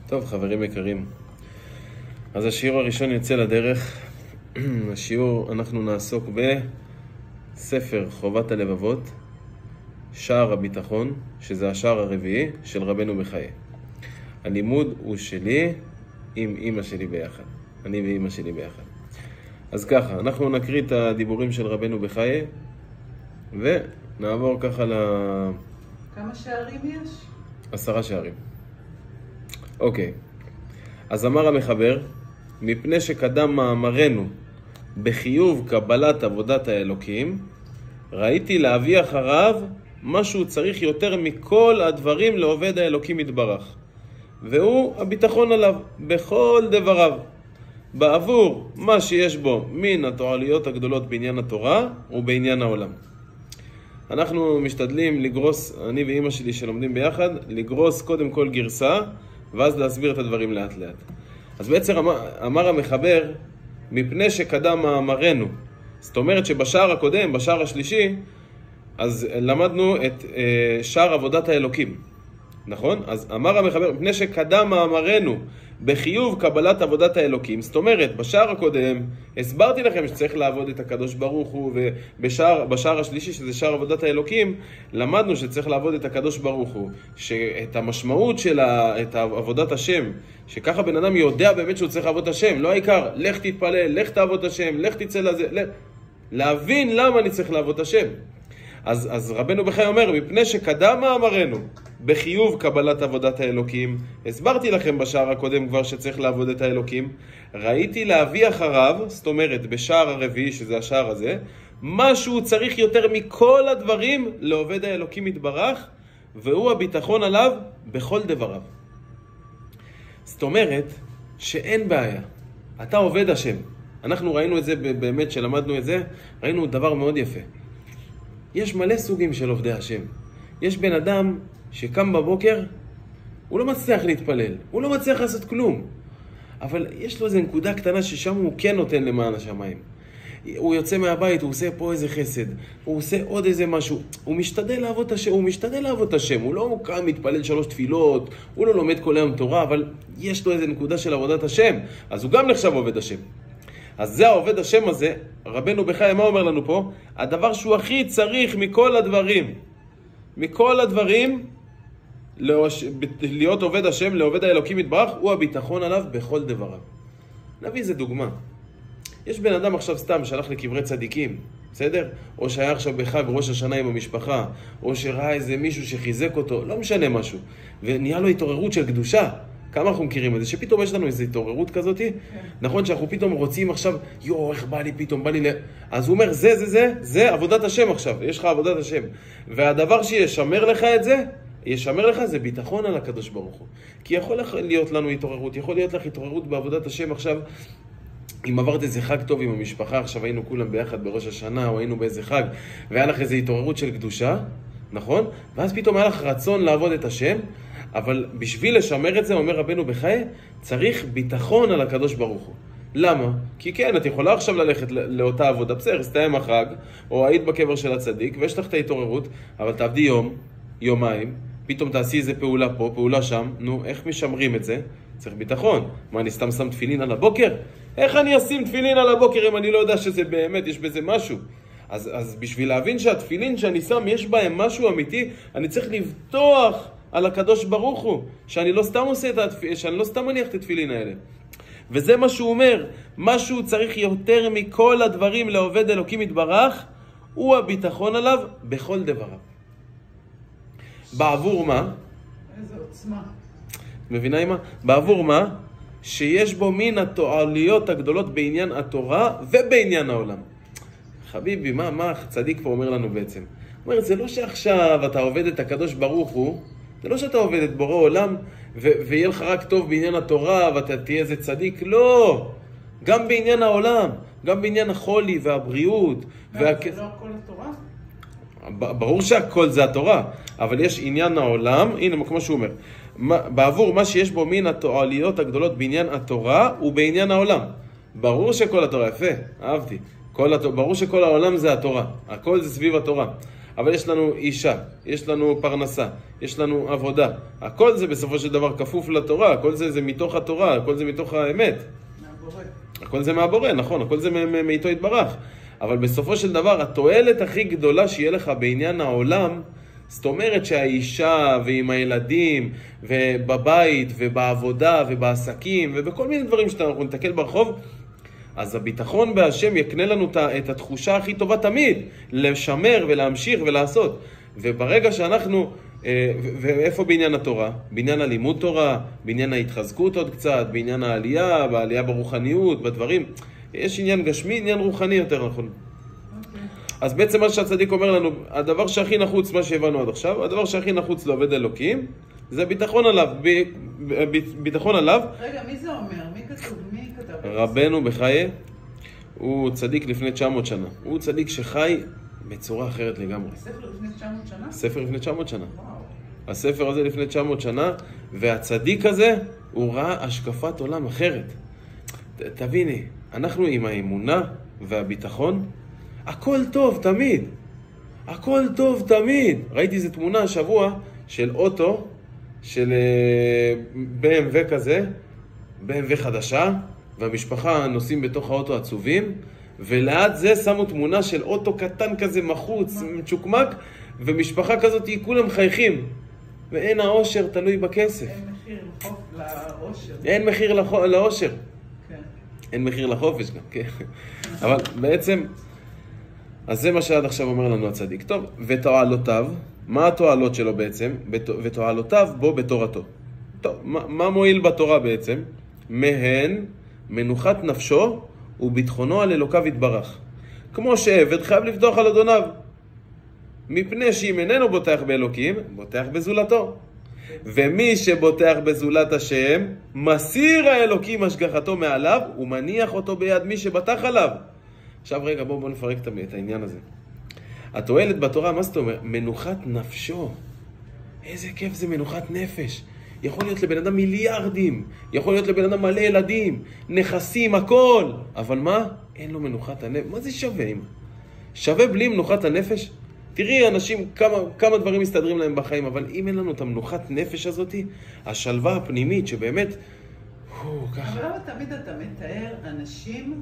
טוב, חברים יקרים, אז השיעור הראשון יוצא לדרך. השיעור אנחנו נעסוק בספר חובת הלבבות, שער הביטחון, שזה השער הרביעי של רבנו בחיי. הלימוד הוא שלי עם אמא שלי ביחד, אני ואמא שלי ביחד. אז ככה, אנחנו נקריא את הדיבורים של רבנו בחיי ונעבור ככה כמה שערים יש? 10 שערים. אוקיי, אז אמר המחבר, מפני שקדם מאמרנו בחיוב קבלת עבודת האלוקים, ראיתי להביא אחריו משהו צריך יותר מכל הדברים לעובד האלוקים יתברך, והוא הביטחון עליו בכל דבריו, בעבור מה שיש בו מן התועליות הגדולות בעניין התורה ובעניין העולם. אנחנו משתדלים לגרוס, אני ואמא שלי שלומדים ביחד, לגרוס קודם כל גרסה ואז להסביר את הדברים לאט לאט. אז בעצם אמר המחבר, מפני שקדם מאמרנו, זאת אומרת שבשער הקודם, בשער השלישי, אז למדנו את שער עבודת האלוקים, נכון? אז אמר המחבר, מפני שקדם מאמרנו בחיוב קבלת עבודת האלוקים, זאת אומרת, בשער הקודם הסברתי לכם שצריך לעבוד את הקדוש ברוך הוא, ובשער השלישי, שזה שער עבודת האלוקים, למדנו שצריך לעבוד את הקדוש ברוך הוא, שאת המשמעות של את עבודת השם, שככה בן אדם יודע באמת שהוא צריך לעבוד את השם, לא העיקר, לך תתפלל, לך תעבוד את השם, לך תצא לזה, להבין למה אני צריך לעבוד את השם. אז רבנו בחיי אומר, מפני שקדם מאמרנו בחיוב קבלת עבודת האלוקים, הסברתי לכם בשער הקודם כבר שצריך לעבוד את האלוקים, ראיתי להביא אחריו, זאת אומרת בשער הרביעי שזה השער הזה, משהו צריך יותר מכל הדברים לעובד האלוקים יתברך, והוא הביטחון עליו בכל דבריו. זאת אומרת שאין בעיה, אתה עובד השם. אנחנו ראינו את זה באמת, שלמדנו את זה, ראינו דבר מאוד יפה. יש מלא סוגים של עובדי השם. יש בן אדם שקם בבוקר, הוא לא מצליח להתפלל, הוא לא מצליח לעשות כלום. אבל יש לו איזו נקודה קטנה ששם הוא כן נותן למען השמיים. הוא יוצא מהבית, הוא עושה פה איזה חסד, הוא עושה עוד איזה משהו. הוא משתדל לעבוד את השם, הוא לא קם מתפלל 3 תפילות, הוא לא לומד כל היום תורה, אבל יש לו איזו נקודה של עבודת השם, אז הוא גם נחשב עובד השם. אז זה העובד השם הזה, רבנו בחיי, מה אומר לנו פה? הדבר שהוא הכי צריך מכל הדברים, להיות עובד השם, לעובד האלוקים יתברך, הוא הביטחון עליו בכל דבריו. נביא איזה דוגמה. יש בן אדם עכשיו סתם שהלך לקברי צדיקים, בסדר? או שהיה עכשיו בחג ראש השנה עם המשפחה, או שראה איזה מישהו שחיזק אותו, לא משנה משהו, ונהיה לו התעוררות של קדושה. כמה אנחנו מכירים את זה? שפתאום יש לנו איזו התעוררות כזאת, נכון? שאנחנו פתאום רוצים עכשיו, איך בא לי פתאום, אז הוא אומר, זה עבודת השם עכשיו, יש לך עבודת השם. והדבר שישמר לך את זה, זה ביטחון על הקדוש ברוך הוא. כי יכול להיות לנו התעוררות, יכול להיות לך התעוררות בעבודת השם עכשיו, אם עברת איזה חג טוב עם המשפחה, עכשיו היינו כולם ביחד בראש השנה, או היינו באיזה חג, והיה לך איזו התעוררות של קדושה, נכון? ואז פתאום היה לך רצון לעבוד את השם, אבל בשביל לשמר את זה, אומר רבנו בחיי, צריך ביטחון על הקדוש ברוך הוא. למה? כי כן, את יכולה עכשיו ללכת לאותה עבודה, בסדר, הסתיים החג, או היית בקבר של הצדיק, ויש לך את ההתעוררות, אבל תעבדי יום, יומיים, פתאום תעשי איזה פעולה פה, פעולה שם, נו, איך משמרים את זה? צריך ביטחון. מה, אני סתם שם תפילין על הבוקר? איך אני אשים תפילין על הבוקר אם אני לא יודע שזה באמת, יש בזה משהו? אז בשביל להבין שהתפילין שאני שם, יש בהם משהו אמיתי, אני צריך לבטוח על הקדוש ברוך הוא, שאני לא סתם מניח את התפילין האלה. וזה מה שהוא אומר, משהו צריך יותר מכל הדברים לעובד אלוקים יתברך, הוא הביטחון עליו בכל דבריו. בעבור מה? איזה עוצמה. מבינה אימא? בעבור מה? שיש בו מן התועליות הגדולות בעניין התורה ובעניין העולם. חביבי, מה הצדיק פה אומר לנו בעצם? הוא אומר, זה לא שעכשיו אתה עובד את הקדוש ברוך הוא, זה לא שאתה עובד את בורא עולם ויהיה לך רק טוב בעניין התורה ואתה תהיה איזה צדיק, לא. גם בעניין העולם, גם בעניין החולי והבריאות. זה לא הכל התורה? ברור שהכל זה התורה, אבל יש עניין העולם, הנה כמו שהוא אומר, בעבור מה שיש בו מן התועליות הגדולות בעניין התורה ובעניין העולם. ברור שכל התורה, יפה, אהבתי. ברור שכל העולם זה התורה, הכל זה סביב התורה. אבל יש לנו אישה, יש לנו פרנסה, יש לנו עבודה. הכל זה בסופו של דבר כפוף לתורה, הכל זה מתוך התורה, הכל זה מתוך האמת. מהבורא. הכל זה מהבורא, נכון, הכל זה מאיתו יתברך. אבל בסופו של דבר, התועלת הכי גדולה שיהיה לך בעניין העולם, זאת אומרת שהאישה ועם הילדים ובבית ובעבודה ובעסקים ובכל מיני דברים שאנחנו נתקל ברחוב, אז הביטחון בהשם יקנה לנו את התחושה הכי טובה תמיד, לשמר ולהמשיך ולעשות. וברגע שאנחנו, ואיפה בעניין התורה? בעניין הלימוד תורה, בעניין ההתחזקות עוד קצת, בעניין העלייה, בעלייה ברוחניות, בדברים. יש עניין גשמי, עניין רוחני יותר נכון. אז בעצם מה שהצדיק אומר לנו, הדבר שהכי נחוץ, מה שהבנו עד עכשיו, הדבר שהכי נחוץ לעובד אלוקים, זה ביטחון עליו, ביטחון עליו. רגע, מי זה אומר? מי כתוב? מי כתב? רבנו בחיי, הוא צדיק לפני 900 שנה. הוא צדיק שחי בצורה אחרת לגמרי. ספר לפני 900 שנה? ספר לפני 900 שנה. וואו. הספר הזה לפני 900 שנה, והצדיק הזה, הוא ראה השקפת עולם אחרת. תביני, אנחנו עם האמונה והביטחון, הכל טוב תמיד. הכל טוב תמיד. ראיתי איזו תמונה השבוע של אוטו, של BMW כזה, BMW חדשה, והמשפחה נוסעים בתוך האוטו עצובים, וליד זה שמו תמונה של אוטו קטן כזה מחוץ, מצ'וקמק, ומשפחה כזאת היא כולם חייכים. ואין האושר תלוי בכסף. אין מחיר לאושר. אין מחיר לאושר. כן. אין מחיר לחופש גם, כן. אבל בעצם, אז זה מה שעד עכשיו אומר לנו הצדיק. טוב, ותועלותיו, מה התועלות שלו בעצם? ותועלותיו בו בתורתו. טוב, מה מועיל בתורה בעצם? מהן מנוחת נפשו וביטחונו על אלוקיו יתברך. כמו שעבד חייב לבטוח על אדוניו. מפני שאם איננו בוטח באלוקים, בוטח בזולתו. ומי שבוטח בזולת השם, מסיר האלוקים השגחתו מעליו, ומניח אותו ביד מי שבטח עליו. עכשיו רגע, בואו נפרק את העניין הזה. התועלת בתורה, מה זאת אומרת? מנוחת נפשו. איזה כיף זה מנוחת נפש. יכול להיות לבן אדם מיליארדים, יכול להיות לבן אדם מלא ילדים, נכסים, הכל. אבל מה? אין לו מנוחת הנפש. מה זה שווה? שווה בלי מנוחת הנפש? תראי, אנשים, כמה דברים מסתדרים להם בחיים, אבל אם אין לנו את המנוחת נפש הזאת, השלווה הפנימית שבאמת, ככה. אבל תמיד אתה מתאר אנשים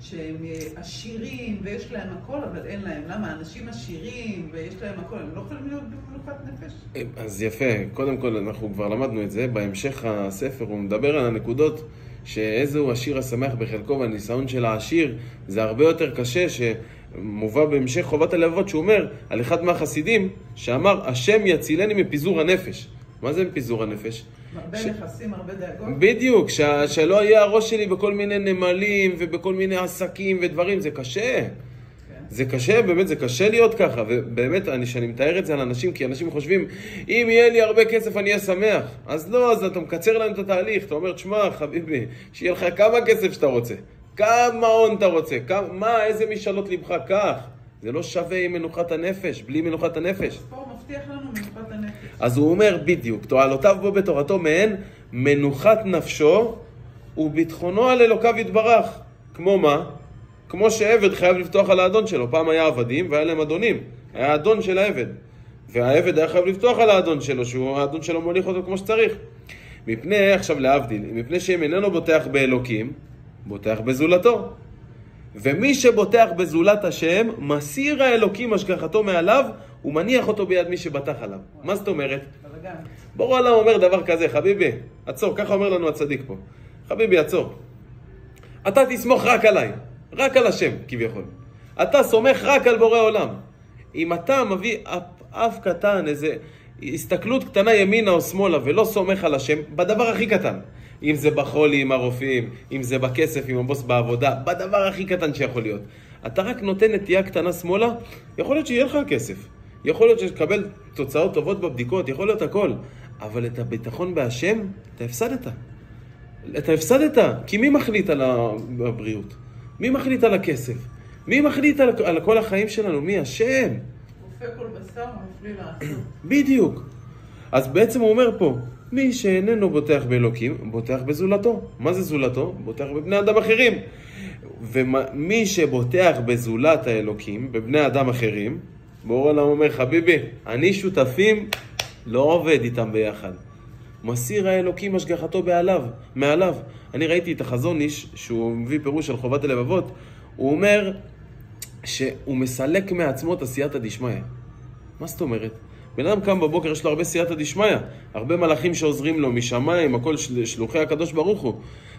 שהם עשירים ויש להם הכל, אבל אין להם. למה? אנשים עשירים ויש להם הכל, הם לא יכולים להיות במנוחת נפש? אז יפה, קודם כל אנחנו כבר למדנו את זה, בהמשך הספר הוא מדבר על הנקודות שאיזהו עשיר השמח בחלקו, והניסיון של העשיר זה הרבה יותר קשה, שמובא בהמשך חובת הלבבות, שהוא אומר על אחד מהחסידים שאמר, השם יצילני מפיזור הנפש. מה זה מפיזור הנפש? הרבה נכסים, הרבה דאגות. בדיוק, שלא יהיה הראש שלי בכל מיני נמלים ובכל מיני עסקים ודברים, זה קשה. זה קשה, באמת, זה קשה להיות ככה, ובאמת, שאני מתאר את זה על אנשים, כי אנשים חושבים, אם יהיה לי הרבה כסף אני אהיה שמח. אז לא, אז אתה מקצר להם את התהליך, אתה אומר, תשמע, חביבי, שיהיה לך כמה כסף שאתה רוצה, כמה הון אתה רוצה, איזה משאלות לבך, כך. זה לא שווה עם מנוחת הנפש, בלי מנוחת הנפש. פה הוא מבטיח לנו מנוחת הנפש. אז הוא אומר בדיוק, תועלותיו בו בתורתו מהן מנוחת נפשו וביטחונו על אלוקיו יתברך. כמו מה? כמו שעבד חייב לפתוח על האדון שלו. פעם היה עבדים והיה להם אדונים. היה אדון של העבד. והעבד היה חייב לפתוח על האדון שלו, שהוא האדון שלו מוליך אותו כמו שצריך. מפני, עכשיו להבדיל, מפני שאם איננו בוטח באלוקים, בוטח בזולתו. ומי שבוטח בזולת השם, מסיר האלוקים השגחתו מעליו, ומניח אותו ביד מי שבטח עליו. מה זאת אומרת? בורא עולם אומר דבר כזה, חביבי, עצור, ככה אומר לנו הצדיק פה. חביבי, עצור. אתה תסמוך רק עליי, רק על השם, כביכול. אתה סומך רק על בורא עולם. אם אתה מביא אף קטן, איזה הסתכלות קטנה ימינה או שמאלה, ולא סומך על השם, בדבר הכי קטן. אם זה בחולי עם הרופאים, אם זה בכסף עם הבוס בעבודה, בדבר הכי קטן שיכול להיות. אתה רק נותן נטייה קטנה שמאלה, יכול להיות שיהיה לך כסף. יכול להיות שתקבל תוצאות טובות בבדיקות, יכול להיות הכל. אבל את הביטחון בהשם, אתה הפסדת. אתה הפסדת, כי מי מחליט על הבריאות? מי מחליט על הכסף? מי מחליט על כל החיים שלנו? מי? השם. רופא כל בשר מפליא לעשות. בדיוק. אז בעצם הוא אומר פה, מי שאיננו בוטח באלוקים, בוטח בזולתו. מה זה זולתו? בוטח בבני אדם אחרים. ומי שבוטח בזולת האלוקים, בבני אדם אחרים, בורא עולם אומר, חביבי, אני שותפים, לא עובד איתם ביחד. מסיר האלוקים השגחתו מעליו. אני ראיתי את החזון איש, שהוא מביא פירוש של חובת הלבבות, הוא אומר שהוא מסלק מעצמו את הסייעתא דשמיא. מה זאת אומרת? בן אדם קם בבוקר, יש לו הרבה סייעתא דשמיא, הרבה מלאכים שעוזרים לו משמיים, הכל שלוחי הקדוש ברוך הוא.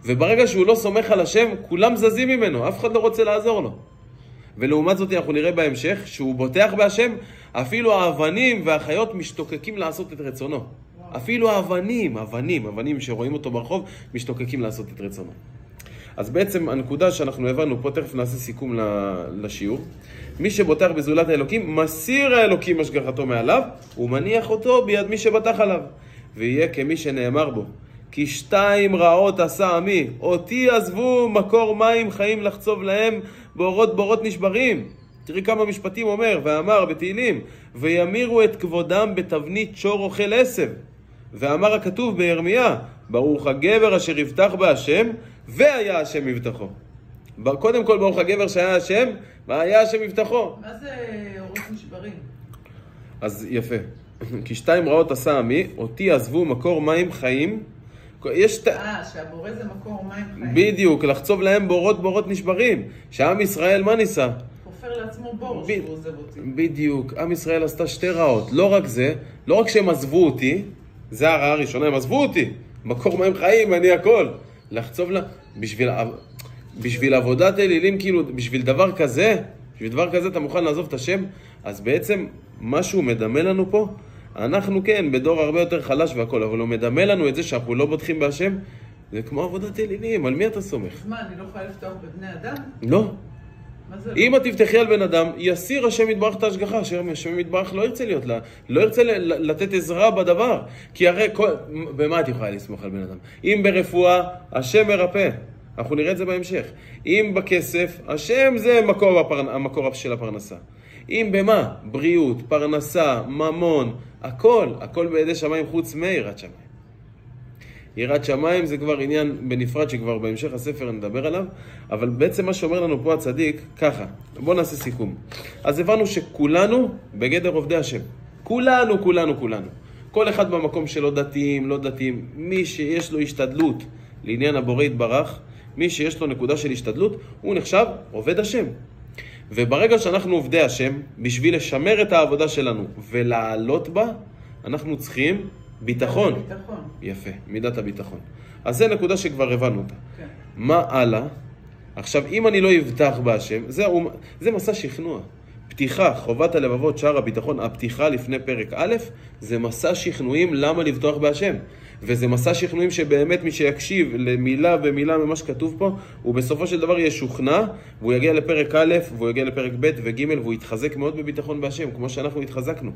וברגע שהוא לא סומך על השם, כולם זזים ממנו, אף אחד לא רוצה לעזור לו. ולעומת זאת אנחנו נראה בהמשך, שהוא בוטח בהשם, אפילו האבנים והחיות משתוקקים לעשות את רצונו. אפילו האבנים שרואים אותו ברחוב, משתוקקים לעשות את רצונו. אז בעצם הנקודה שאנחנו הבנו פה, תכף נעשה סיכום לשיעור. מי שבוטח בזולת האלוקים, מסיר האלוקים השגחתו מעליו, ומניח אותו ביד מי שבטח עליו. ויהיה כמי שנאמר בו, כי 2 רעות עשה עמי, אותי עזבו מקור מים חיים לחצוב להם, בורות נשברים. תראי כמה משפטים אומר, ואמר בתהילים, וימירו את כבודם בתבנית שור אוכל עשב. ואמר הכתוב בירמיה, ברוך הגבר אשר יבטח בהשם, והיה השם מבטחו. קודם כל ברוך הגבר שהיה השם, והיה השם מבטחו. מה זה אורות נשברים? אז יפה. כי 2 רעות עשה עמי, אותי עזבו מקור מים חיים. שהבורא זה מקור מים חיים. בדיוק, לחצוב להם בורות נשברים. שעם ישראל מה ניסה? חופר לעצמו בור שהוא עוזב אותי. בדיוק, עם ישראל עשתה 2 רעות. לא רק זה, לא רק שהם עזבו אותי, זה הרעה הראשונה, הם עזבו אותי. מקור מים חיים, אני הכל. לחצוב לה, בשביל עבודת אלילים, כאילו, בשביל דבר כזה אתה מוכן לעזוב את השם? אז בעצם, משהו מדמה לנו פה, אנחנו כן, בדור הרבה יותר חלש והכל, אבל הוא מדמה לנו את זה שאנחנו לא בוטחים בהשם, זה כמו עבודת אלילים, על מי אתה סומך? אז מה, אני לא יכולה לפתוח בבני אדם? לא. מה זה? אם את תפתחי על בן אדם, יסיר השם יתברך את ההשגחה, השם יתברך לא ירצה לתת עזרה בדבר, כי הרי במה את יכולה לסמוך על בן אדם? אם ברפואה, השם מרפא, אנחנו נראה את זה בהמשך. אם בכסף, השם זה המקור של הפרנסה. אם במה? בריאות, פרנסה, ממון, הכל בידי שמיים חוץ מיראת שמיים. יראת שמיים זה כבר עניין בנפרד שכבר בהמשך הספר נדבר עליו, אבל בעצם מה שאומר לנו פה הצדיק, ככה, בואו נעשה סיכום. אז הבנו שכולנו בגדר עובדי השם. כולנו. כל אחד במקום שלא דתיים, לא דתיים, מי שיש לו השתדלות לעניין הבורא יתברך, מי שיש לו נקודה של השתדלות, הוא נחשב עובד השם. וברגע שאנחנו עובדי השם, בשביל לשמר את העבודה שלנו ולעלות בה, אנחנו צריכים ביטחון. יפה, מידת הביטחון. אז זה נקודה שכבר הבנו אותה. כן. מה הלאה? עכשיו, אם אני לא אבטח בהשם, זה מסע שכנוע. פתיחה, חובת הלבבות, שער הביטחון, הפתיחה לפני פרק א', זה מסע שכנועים למה לבטוח בהשם. וזה מסע שכנועים שבאמת מי שיקשיב למילה ומילה ממה שכתוב פה, הוא בסופו של דבר ישוכנע, והוא יגיע לפרק א', והוא יגיע לפרק ב' וג', והוא יתחזק מאוד בביטחון בהשם, כמו שאנחנו התחזקנו.